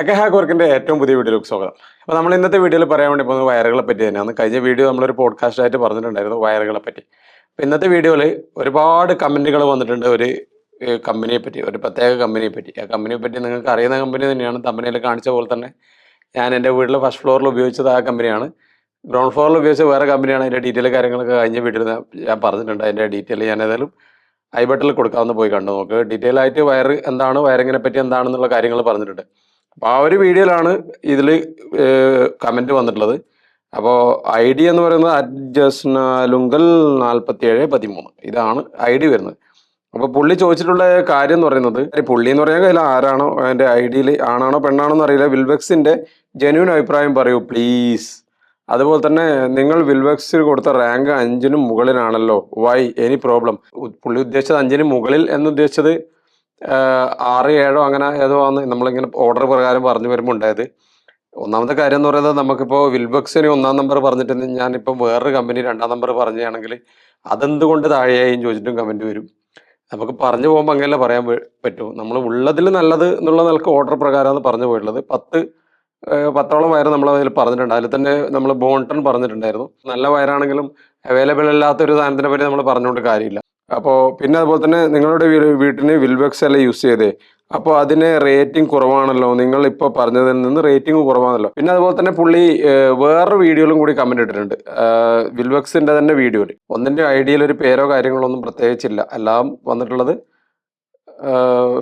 Tech hack വർക്കിന്റെ ഏറ്റവും പുതിയ വീഡിയോയിലേക്ക് സ്വാഗതം. അപ്പോൾ നമ്മൾ ഇന്നത്തെ വീഡിയോയിൽ പറയാൻ വേണ്ടി പോകുന്നത് വയറുകളെ പറ്റി തന്നെയാണ്. കഴിഞ്ഞ വീഡിയോ നമ്മളൊരു പോഡ്കാസ്റ്റ് ആയിട്ട് പറഞ്ഞിട്ടുണ്ടായിരുന്നു വയറുകളെ പറ്റി. അപ്പോൾ ഇന്നത്തെ വീഡിയോയിൽ ഒരുപാട് കമന്റുകൾ വന്നിട്ടുണ്ട് ഒരു കമ്പനിയെ പറ്റി, ഒരു പ്രത്യേക കമ്പനിയെ പറ്റി. ആ കമ്പനിയെ പറ്റി നിങ്ങൾക്ക് അറിയുന്ന കമ്പനി തന്നെയാണ്. തമ്പനിയിൽ കാണിച്ച പോലെ തന്നെ ഞാൻ എൻ്റെ വീട്ടിൽ ഫസ്റ്റ് ഫ്ലോറിൽ ഉപയോഗിച്ചത് ആ കമ്പനിയാണ്. ഗ്രൗണ്ട് ഫ്ലോറിൽ ഉപയോഗിച്ച വേറെ കമ്പനിയാണ്. അതിൻ്റെ ഡീറ്റെയിൽ കാര്യങ്ങളൊക്കെ കഴിഞ്ഞ വീഡിയോയിൽ ഞാൻ പറഞ്ഞിട്ടുണ്ട്. അതിൻ്റെ ഡീറ്റെയിൽ ഞാൻ ഏതായാലും ഐ ബട്ടണിൽ കൊടുക്കാവുന്ന പോയി കണ്ടു നോക്ക്. ഡീറ്റെയിൽ ആയിട്ട് വയറ് എന്താണ്, വയറിങ്ങിനെ പറ്റി എന്താണെന്നുള്ള കാര്യങ്ങൾ പറഞ്ഞിട്ടുണ്ട്. അപ്പോൾ ആ ഒരു വീഡിയോയിലാണ് ഇതിൽ കമൻറ്റ് വന്നിട്ടുള്ളത്. അപ്പോൾ ഐ ഡി എന്ന് പറയുന്നത് അഡ്ജസ്നാലുങ്കൽ 4713 ഇതാണ് ഐ ഡി വരുന്നത്. അപ്പോൾ പുള്ളി ചോദിച്ചിട്ടുള്ള കാര്യം എന്ന് പറയുന്നത്, പുള്ളി എന്ന് പറഞ്ഞാൽ അതിൽ ആരാണോ അതിൻ്റെ ഐ ഡിയിൽ ആണാണോ പെണ്ണാണോ എന്ന് അറിയില്ല, വിൽവെക്സിൻ്റെ ജെന്യൂൻ അഭിപ്രായം പറയൂ പ്ലീസ്. അതുപോലെ തന്നെ നിങ്ങൾ വിൽവെക്സിൽ കൊടുത്ത റാങ്ക് 5 മുകളിലാണല്ലോ, വൈ എനി പ്രോബ്ലം. പുള്ളി ഉദ്ദേശിച്ചത് 5 മുകളിൽ എന്നുദ്ദേശിച്ചത് 6, 7 അങ്ങനെ ഏതോ ആണ് നമ്മളിങ്ങനെ ഓർഡർ പ്രകാരം പറഞ്ഞു വരുമ്പോൾ ഉണ്ടായത്. ഒന്നാമത്തെ കാര്യം എന്ന് പറയുന്നത്, നമുക്കിപ്പോൾ വിൽബക്സിന് 1-ാം നമ്പർ പറഞ്ഞിട്ട് ഞാനിപ്പോൾ വേറൊരു കമ്പനി 2-ാം നമ്പർ പറയുകയാണെങ്കിൽ അതെന്തുകൊണ്ട് താഴെയായും ചോദിച്ചിട്ടും കമൻറ്റ് വരും. നമുക്ക് പറഞ്ഞു പോകുമ്പോൾ അങ്ങനെയല്ല പറയാൻ പറ്റുമോ. നമ്മൾ ഉള്ളതിൽ നല്ലത് എന്നുള്ള നിലക്ക് ഓർഡർ പ്രകാരമാണ് പറഞ്ഞു പോയിട്ടുള്ളത്. 10ഓളം വയർ നമ്മൾ അതിൽ പറഞ്ഞിട്ടുണ്ട്. അതിൽ തന്നെ നമ്മൾ ബോൺടൺ പറഞ്ഞിട്ടുണ്ടായിരുന്നു. നല്ല വയറാണെങ്കിലും അവൈലബിൾ അല്ലാത്തൊരു സാധനത്തിനെ പറ്റി നമ്മൾ പറഞ്ഞുകൊണ്ട് കാര്യമില്ല. അപ്പോൾ പിന്നെ അതുപോലെ തന്നെ നിങ്ങളുടെ വീട്ടിന് വിൽബക്സ് അല്ല യൂസ് ചെയ്തേ, അപ്പോൾ അതിന് റേറ്റിംഗ് കുറവാണല്ലോ, നിങ്ങൾ ഇപ്പോൾ പറഞ്ഞതിൽ നിന്ന് റേറ്റിംഗ് കുറവാണല്ലോ. പിന്നെ അതുപോലെ തന്നെ പുള്ളി വേറൊരു വീഡിയോയിലും കൂടി കമൻറ്റ് ഇട്ടിട്ടുണ്ട്, വിൽബക്സിൻ്റെ തന്നെ വീഡിയോയിൽ. ഒന്നിൻ്റെ ഐഡിയയിൽ ഒരു പേരോ കാര്യങ്ങളോ ഒന്നും പ്രത്യേകിച്ചില്ല, എല്ലാം വന്നിട്ടുള്ളത്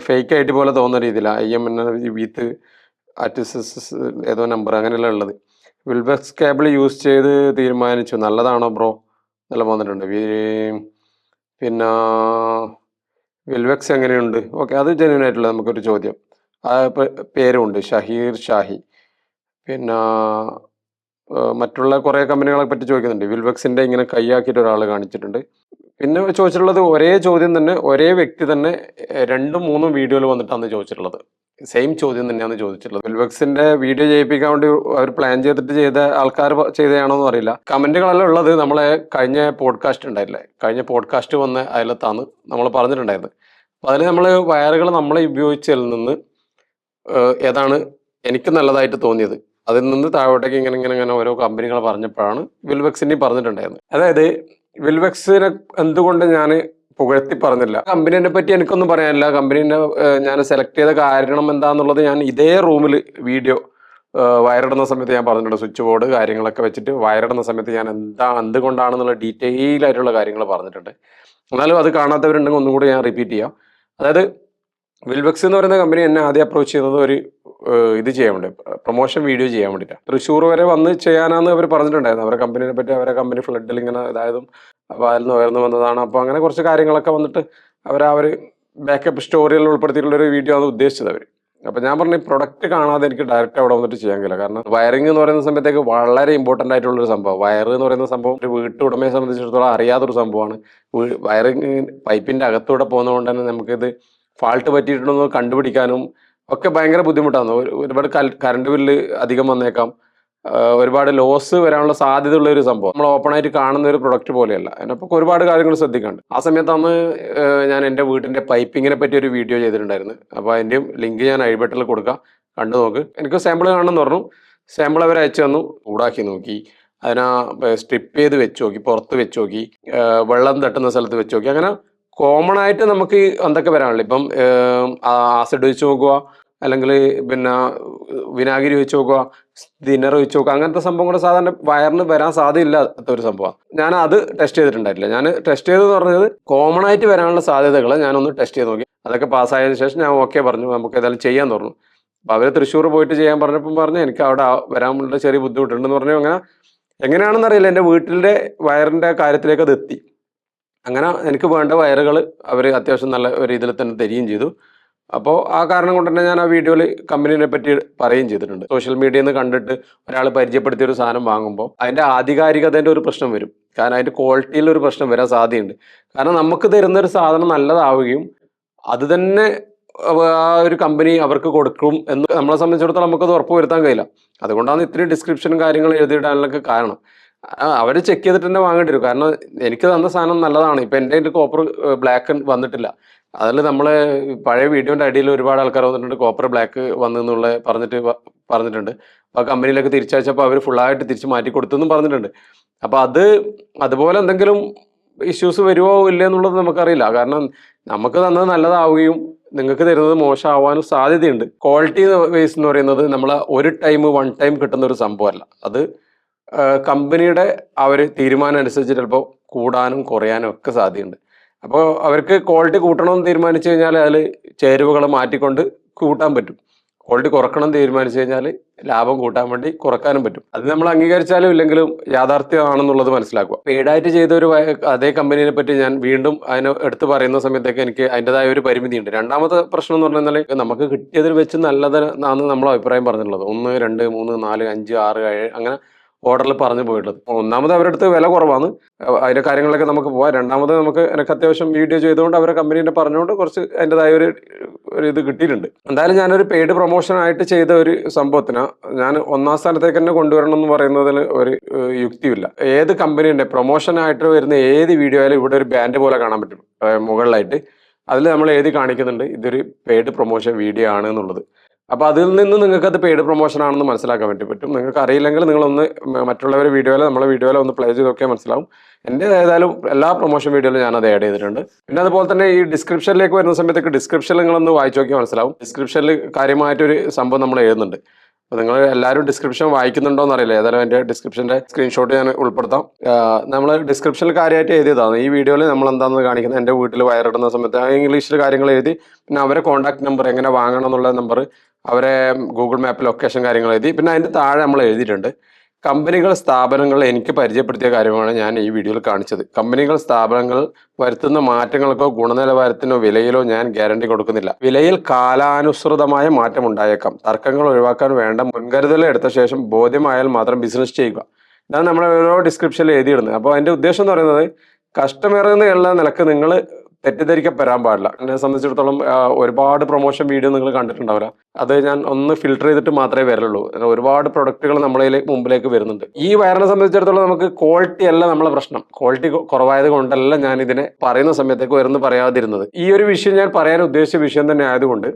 ഫേക്ക് ആയിട്ട് പോലെ തോന്നുന്ന രീതിയിലാണ്. IMN വിത്ത് അറ്റിസസ് ഏതോ നമ്പർ അങ്ങനെയല്ല ഉള്ളത്. വിൽബക്സ് കേബിൾ യൂസ് ചെയ്ത് തീരുമാനിച്ചു, നല്ലതാണോ ബ്രോ നല്ല വന്നിട്ടുണ്ട്. പിന്നെ വിൽവെക്സ് എങ്ങനെയുണ്ട്, ഓക്കെ, അത് ജെന്യൂൻ ആയിട്ടുള്ള നമുക്കൊരു ചോദ്യം. ആ പേരുണ്ട് ഷഹീർ ഷാഹി. പിന്നെ മറ്റുള്ള കുറേ കമ്പനികളെ പറ്റി ചോദിക്കുന്നുണ്ട്. വിൽവെക്സിൻ്റെ ഇങ്ങനെ കൈയാക്കിയിട്ട് ഒരാൾ കാണിച്ചിട്ടുണ്ട്. പിന്നെ ചോദിച്ചിട്ടുള്ളത് ഒരേ ചോദ്യം തന്നെ, ഒരേ വ്യക്തി തന്നെ 2-3 വീഡിയോയിൽ വന്നിട്ടാണ് ചോദിച്ചിട്ടുള്ളത്. സെയിം ചോദ്യം തന്നെയാണ് ചോദിച്ചിട്ടുള്ളത്. വിൽവെക്സിന്റെ വീഡിയോ ചെയ്യിപ്പിക്കാൻ വേണ്ടി അവർ പ്ലാൻ ചെയ്തിട്ട് ചെയ്ത ആൾക്കാർ ചെയ്തതാണോ എന്ന് അറിയില്ല. കമന്റുകളെല്ലാം ഉള്ളത് നമ്മളെ കഴിഞ്ഞ പോഡ്കാസ്റ്റ് ഉണ്ടായില്ലേ, കഴിഞ്ഞ പോഡ്കാസ്റ്റ് വന്ന അതിലത്താണ് നമ്മൾ പറഞ്ഞിട്ടുണ്ടായിരുന്നത്. അപ്പോൾ അതിൽ നമ്മൾ വയറുകൾ നമ്മളെ ഉപയോഗിച്ചതിൽ നിന്ന് ഏതാണ് എനിക്ക് നല്ലതായിട്ട് തോന്നിയത്, അതിൽ നിന്ന് താഴോട്ടേക്ക് ഇങ്ങനെ ഇങ്ങനെ ഇങ്ങനെ ഓരോ കമ്പനികൾ പറഞ്ഞപ്പോഴാണ് വിൽവെക്സിൻ്റെയും പറഞ്ഞിട്ടുണ്ടായിരുന്നത്. അതായത് വിൽവെക്സിനെ എന്തുകൊണ്ട് ഞാൻ പുകഴ്ത്തി പറഞ്ഞില്ല, കമ്പനീനെ പറ്റി എനിക്കൊന്നും പറയാനില്ല. കമ്പനീനെ ഞാൻ സെലക്ട് ചെയ്ത കാരണം എന്താണെന്നുള്ളത് ഞാൻ ഇതേ റൂമിൽ വീഡിയോ വയറിടുന്ന സമയത്ത് ഞാൻ പറഞ്ഞിട്ടുണ്ട്. സ്വിച്ച് ബോർഡ് കാര്യങ്ങളൊക്കെ വെച്ചിട്ട് വയറിടുന്ന സമയത്ത് ഞാൻ എന്തുകൊണ്ടാണെന്നുള്ള ഡീറ്റെയിൽ ആയിട്ടുള്ള കാര്യങ്ങൾ പറഞ്ഞിട്ടുണ്ട്. എന്നാലും അത് കാണാത്തവരുണ്ടെങ്കിൽ ഒന്നും കൂടി ഞാൻ റിപ്പീറ്റ് ചെയ്യാം. അതായത് വിൽവെക്സ് എന്ന് പറയുന്ന കമ്പനി എന്നെ ആദ്യം അപ്രോച്ച് ചെയ്യുന്നത് ഒരു ഇത് ചെയ്യാൻ വേണ്ടി, പ്രൊമോഷൻ വീഡിയോ ചെയ്യാൻ വേണ്ടിയിട്ടാണ്. തൃശ്ശൂർ വരെ വന്ന് ചെയ്യാനാന്ന് അവർ പറഞ്ഞിട്ടുണ്ടായിരുന്നു. അവരുടെ കമ്പനീനെ പറ്റി, അവരുടെ കമ്പനി ഫ്ലഡിൽ ഇങ്ങനെ അതായതും അപ്പോൾ അതിൽ നിന്ന് ഉയർന്നു വന്നതാണ്. അപ്പോൾ അങ്ങനെ കുറച്ച് കാര്യങ്ങളൊക്കെ വന്നിട്ട് അവർ ബാക്കപ്പ് സ്റ്റോറിയിൽ ഉൾപ്പെടുത്തിയിട്ടുള്ളൊരു വീഡിയോ ആണ് ഉദ്ദേശിച്ചത് അവർ. അപ്പോൾ ഞാൻ പറഞ്ഞു, പ്രൊഡക്റ്റ് കാണാതെ എനിക്ക് ഡയറക്റ്റ് അവിടെ വന്നിട്ട് ചെയ്യാൻ കഴിയില്ല. കാരണം വയറിംഗ് എന്ന് പറയുന്ന സമയത്തേക്ക് വളരെ ഇമ്പോർട്ടൻ്റ് ആയിട്ടുള്ളൊരു സംഭവം. വയർ എന്ന് പറയുന്ന സംഭവം ഒരു വീട്ടുടമയെ സംബന്ധിച്ചിടത്തോളം അറിയാത്തൊരു സംഭവമാണ്. വയറിംഗ് പൈപ്പിൻ്റെ അകത്തൂടെ പോകുന്നതുകൊണ്ട് തന്നെ നമുക്കിത് ഫാൾട്ട് പറ്റിയിട്ടുണ്ടെന്ന് കണ്ടുപിടിക്കാനും ഒക്കെ ഭയങ്കര ബുദ്ധിമുട്ടാണ്. ഒരുപാട് കറണ്ട് ബില്ല് അധികം വന്നേക്കാം, ഒരുപാട് ലോസ് വരാനുള്ള സാധ്യത ഉള്ള ഒരു സംഭവം. നമ്മൾ ഓപ്പൺ ആയിട്ട് കാണുന്ന ഒരു പ്രൊഡക്റ്റ് പോലെയല്ല. അതിനപ്പോൾ ഒരുപാട് കാര്യങ്ങൾ ശ്രദ്ധിക്കാണ്ട്. ആ സമയത്താണ് ഞാൻ എൻ്റെ വീട്ടിൻ്റെ പൈപ്പിങ്ങിനെ പറ്റി ഒരു വീഡിയോ ചെയ്തിട്ടുണ്ടായിരുന്നു. അപ്പോൾ അതിൻ്റെയും ലിങ്ക് ഞാൻ ഐ ബട്ടണിൽ കൊടുക്കാം, കണ്ടു നോക്ക്. എനിക്ക് സാമ്പിൾ കാണണമെന്ന് പറഞ്ഞു. സാമ്പിൾ അവർ അയച്ചു തന്നു, ചൂടാക്കി നോക്കി, അതിനെ സ്ട്രിപ്പ് ചെയ്ത് വെച്ച് നോക്കി, പുറത്ത് വെച്ച് നോക്കി, വെള്ളം തട്ടുന്ന സ്ഥലത്ത് വെച്ച് നോക്കി. അങ്ങനെ കോമൺ ആയിട്ട് നമുക്ക് എന്തൊക്കെ വരാനുള്ളൂ. ഇപ്പം ആസിഡ് വെച്ച് നോക്കുക, അല്ലെങ്കിൽ പിന്നെ വിനാഗിരി വെച്ച് നോക്കുക, തിന്നർ വെച്ച് നോക്കുക, അങ്ങനത്തെ സംഭവം കൂടെ സാധാരണ വയറിന് വരാൻ സാധ്യതയില്ലാത്ത ഒരു സംഭവമാണ്. ഞാൻ അത് ടെസ്റ്റ് ചെയ്തിട്ടുണ്ടായിട്ടില്ല. ഞാൻ ടെസ്റ്റ് ചെയ്തെന്ന് പറഞ്ഞത് കോമൺ ആയിട്ട് വരാനുള്ള സാധ്യതകൾ ഞാനൊന്ന് ടെസ്റ്റ് ചെയ്ത് നോക്കി. അതൊക്കെ പാസ്സായതിനു ശേഷം ഞാൻ ഓക്കെ പറഞ്ഞു, നമുക്ക് ഏതായാലും ചെയ്യാൻ പറഞ്ഞു. അപ്പോൾ അവർ തൃശ്ശൂർ പോയിട്ട് ചെയ്യാൻ പറഞ്ഞപ്പം പറഞ്ഞു എനിക്ക് അവിടെ വരാനുള്ള ചെറിയ ബുദ്ധിമുട്ടുണ്ടെന്ന് പറഞ്ഞു. അങ്ങനെ എങ്ങനെയാണെന്നറിയില്ല, എൻ്റെ വീട്ടിൻ്റെ വയറിൻ്റെ കാര്യത്തിലേക്ക് അത് എത്തി. അങ്ങനെ എനിക്ക് വേണ്ട വയറുകൾ അവർ അത്യാവശ്യം നല്ല രീതിയിൽ തന്നെ തരികയും ചെയ്തു. അപ്പോൾ ആ കാരണം കൊണ്ട് തന്നെ ഞാൻ ആ വീഡിയോയിൽ കമ്പനീനെ പറ്റി പറയുകയും ചെയ്തിട്ടുണ്ട്. സോഷ്യൽ മീഡിയയിൽ നിന്ന് കണ്ടിട്ട് ഒരാൾ പരിചയപ്പെടുത്തിയ ഒരു സാധനം വാങ്ങുമ്പോൾ അതിൻ്റെ ആധികാരികതേൻ്റെ ഒരു പ്രശ്നം വരും. കാരണം അതിൻ്റെ ക്വാളിറ്റിയിൽ ഒരു പ്രശ്നം വരാൻ സാധ്യതയുണ്ട്. കാരണം നമുക്ക് തരുന്നൊരു സാധനം നല്ലതാവുകയും അത് തന്നെ ആ ഒരു കമ്പനി അവർക്ക് കൊടുക്കും എന്ന് നമ്മളെ സംബന്ധിച്ചിടത്തോളം നമുക്കത് ഉറപ്പ് വരുത്താൻ കഴിയില്ല. അതുകൊണ്ടാണ് ഇത്രയും ഡിസ്ക്രിപ്ഷനും കാര്യങ്ങളും എഴുതിയിടാനൊക്കെ കാരണം. അവർ ചെക്ക് ചെയ്തിട്ട് തന്നെ വാങ്ങേണ്ടി വരും. കാരണം എനിക്ക് തന്ന സാധനം നല്ലതാണ്. ഇപ്പം എൻ്റെ കോപ്പർ ബ്ലാക്ക് വന്നിട്ടില്ല. അതിൽ നമ്മളെ പഴയ വീഡിയോൻ്റെ അടിയിൽ ഒരുപാട് ആൾക്കാർ വന്നിട്ടുണ്ട് കോപ്പർ ബ്ലാക്ക് വന്നെന്നുള്ള പറഞ്ഞിട്ടുണ്ട്. അപ്പോൾ ആ കമ്പനിയിലൊക്കെ തിരിച്ചയച്ചപ്പോൾ അവർ ഫുള്ളായിട്ട് തിരിച്ച് മാറ്റി കൊടുത്തെന്നും പറഞ്ഞിട്ടുണ്ട്. അപ്പോൾ അതുപോലെ എന്തെങ്കിലും ഇഷ്യൂസ് വരുമോ ഇല്ല എന്നുള്ളത് നമുക്കറിയില്ല. കാരണം നമുക്ക് തന്നത് നല്ലതാവുകയും നിങ്ങൾക്ക് തരുന്നത് മോശമാവാനും സാധ്യതയുണ്ട്. ക്വാളിറ്റി വൈസ് എന്ന് പറയുന്നത് നമ്മൾ ഒരു ടൈം വൺ ടൈം കിട്ടുന്ന ഒരു സംഭവമല്ല. അത് കമ്പനിയുടെ തീരുമാനം അനുസരിച്ച് ചിലപ്പോൾ കൂടാനും കുറയാനും ഒക്കെ സാധ്യതയുണ്ട്. അപ്പോൾ അവർക്ക് ക്വാളിറ്റി കൂട്ടണമെന്ന് തീരുമാനിച്ചു കഴിഞ്ഞാൽ അതിൽ ചേരുവകൾ മാറ്റിക്കൊണ്ട് കൂട്ടാൻ പറ്റും. ക്വാളിറ്റി കുറക്കണം തീരുമാനിച്ചു കഴിഞ്ഞാൽ ലാഭം കൂട്ടാൻ വേണ്ടി കുറക്കാനും പറ്റും. അത് നമ്മൾ അംഗീകരിച്ചാലും ഇല്ലെങ്കിലും യാഥാർത്ഥ്യമാണെന്നുള്ളത് മനസ്സിലാക്കുക. പെയ്ഡായിട്ട് ചെയ്ത അതേ കമ്പനിയെ പറ്റി ഞാൻ വീണ്ടും അതിനെ എടുത്ത് പറയുന്ന സമയത്തേക്ക് എനിക്ക് അതിൻ്റെതായ ഒരു പരിമിതിയുണ്ട്. രണ്ടാമത്തെ പ്രശ്നം എന്ന് പറഞ്ഞാൽ നമുക്ക് കിട്ടിയതിൽ വെച്ച് നല്ലതെന്നാണ് നമ്മൾ അഭിപ്രായം പറഞ്ഞിട്ടുള്ളത്. 1, 2, 3, 4, 5, 6, 7 അങ്ങനെ ഓർഡറിൽ പറഞ്ഞു പോയിട്ടുള്ളത്. ഒന്നാമത് അവരുടെ അടുത്ത് വില കുറവാണ്, അതിൻ്റെ കാര്യങ്ങളിലൊക്കെ നമുക്ക് പോവാം. രണ്ടാമത് എനിക്ക് അത്യാവശ്യം വീഡിയോ ചെയ്തുകൊണ്ട് അവരെ കമ്പനീനെ പറഞ്ഞുകൊണ്ട് കുറച്ച് അതിൻ്റെതായ ഒരു ഇത് കിട്ടിയിട്ടുണ്ട്. എന്തായാലും ഞാനൊരു പെയ്ഡ് പ്രൊമോഷനായിട്ട് ചെയ്ത ഒരു സംഭവത്തിന് ഞാൻ 1ാം സ്ഥാനത്തേക്ക് തന്നെ കൊണ്ടുവരണം എന്ന് പറയുന്നതിൽ ഒരു യുക്തിയില്ല. ഏത് കമ്പനീൻ്റെ പ്രൊമോഷനായിട്ട് വരുന്ന ഏത് വീഡിയോ ആയാലും ഇവിടെ ഒരു ബാൻഡ് പോലെ കാണാൻ പറ്റും മുകളിലായിട്ട്. അതിൽ നമ്മൾ എഴുതി കാണിക്കുന്നുണ്ട് ഇതൊരു പെയ്ഡ് പ്രൊമോഷൻ വീഡിയോ ആണ് എന്നുള്ളത്. അപ്പോൾ അതിൽ നിന്ന് നിങ്ങൾക്കത് പെയ്ഡ് പ്രൊമോഷൻ ആണെന്ന് മനസ്സിലാക്കാൻ വേണ്ടി പറ്റും. നിങ്ങൾക്ക് അറിയില്ലെങ്കിൽ നിങ്ങളൊന്ന് മറ്റുള്ളവരുടെ വീഡിയോയിൽ നമ്മളെ വീഡിയോയിൽ ഒന്ന് പ്ലേ ചെയ്ത് നോക്കിയാൽ മനസ്സിലാവും. എൻ്റെ ഏതായാലും എല്ലാ പ്രൊമോഷൻ വീഡിയോയിലും ഞാനത് ആഡ് ചെയ്തിട്ടുണ്ട്. പിന്നെ അതുപോലെ തന്നെ ഈ ഡിസ്ക്രിപ്ഷനിലേക്ക് വരുന്ന സമയത്തേക്ക് ഡിസ്ക്രിപ്ഷനിൽ നിങ്ങളൊന്ന് വായിച്ചു നോക്കിയാൽ മനസ്സിലാവും. ഡിസ്ക്രിപ്ഷനിൽ കാര്യമായിട്ടൊരു സംഭവം നമ്മൾ എഴുതുന്നുണ്ട്. അപ്പോൾ നിങ്ങൾ എല്ലാവരും ഡിസ്ക്രിപ്ഷൻ വായിക്കുന്നുണ്ടോ എന്നറിയില്ല. ഏതായാലും എൻ്റെ ഡിസ്ക്രിപ്ഷൻ്റെ സ്ക്രീൻഷോട്ട് ഞാൻ ഉൾപ്പെടുത്താം. നമ്മൾ ഡിസ്ക്രിപ്ഷനിൽ കാര്യമായിട്ട് എഴുതിയതാണ്. ഈ വീഡിയോയിൽ നമ്മൾ എന്താണെന്ന് കാണിക്കുന്നത് എൻ്റെ വീട്ടിൽ വയറിടുന്ന സമയത്ത് ഇംഗ്ലീഷിൽ കാര്യങ്ങൾ എഴുതി, പിന്നെ അവരെ കോൺടാക്ട് നമ്പർ എങ്ങനെ വാങ്ങണം എന്നുള്ള നമ്പർ, അവരെ ഗൂഗിൾ മാപ്പ് ലൊക്കേഷൻ കാര്യങ്ങൾ എഴുതി. പിന്നെ അതിൻ്റെ താഴെ നമ്മൾ എഴുതിയിട്ടുണ്ട് കമ്പനികൾ സ്ഥാപനങ്ങൾ എനിക്ക് പരിചയപ്പെടുത്തിയ കാര്യമാണ് ഞാൻ ഈ വീഡിയോയിൽ കാണിച്ചത്. കമ്പനികൾ സ്ഥാപനങ്ങൾ വരുത്തുന്ന മാറ്റങ്ങൾക്കോ ഗുണനിലവാരത്തിനോ വിലയിലോ ഞാൻ ഗ്യാരണ്ടി കൊടുക്കുന്നില്ല. വിലയിൽ കാലാനുസൃതമായ മാറ്റം ഉണ്ടായേക്കാം. തർക്കങ്ങൾ ഒഴിവാക്കാൻ വേണ്ട മുൻകരുതൽ എടുത്ത ശേഷം ബോധ്യമായാൽ മാത്രം ബിസിനസ് ചെയ്യുക. ഇതാണ് നമ്മൾ ഓരോ ഡിസ്ക്രിപ്ഷനിൽ എഴുതിയിടുന്നത്. അപ്പോൾ അതിൻ്റെ ഉദ്ദേശം എന്ന് പറയുന്നത് കസ്റ്റമർ എന്നുള്ള നിലക്ക് നിങ്ങൾ തെറ്റിദ്ധരിക്കപ്പെടാൻ പാടില്ല. എന്നെ സംബന്ധിച്ചിടത്തോളം ഒരുപാട് പ്രൊമോഷൻ വീഡിയോ നിങ്ങൾ കണ്ടിട്ടുണ്ടാവില്ല. അത് ഞാൻ ഒന്ന് ഫിൽട്ടർ ചെയ്തിട്ട് മാത്രമേ വരലുള്ളൂ. ഒരുപാട് പ്രൊഡക്റ്റുകൾ നമ്മളെ മുമ്പിലേക്ക് വരുന്നുണ്ട്. ഈ വയറിനെ സംബന്ധിച്ചിടത്തോളം നമുക്ക് ക്വാളിറ്റി അല്ല നമ്മളെ പ്രശ്നം. ക്വാളിറ്റി കുറവായത് കൊണ്ടല്ല ഞാൻ ഇതിനെ പറയുന്ന സമയത്തേക്ക് വരുന്ന പറയാതിരുന്നത്. ഈ ഒരു വിഷയം ഞാൻ പറയാൻ ഉദ്ദേശിച്ച വിഷയം തന്നെ ആയതുകൊണ്ട്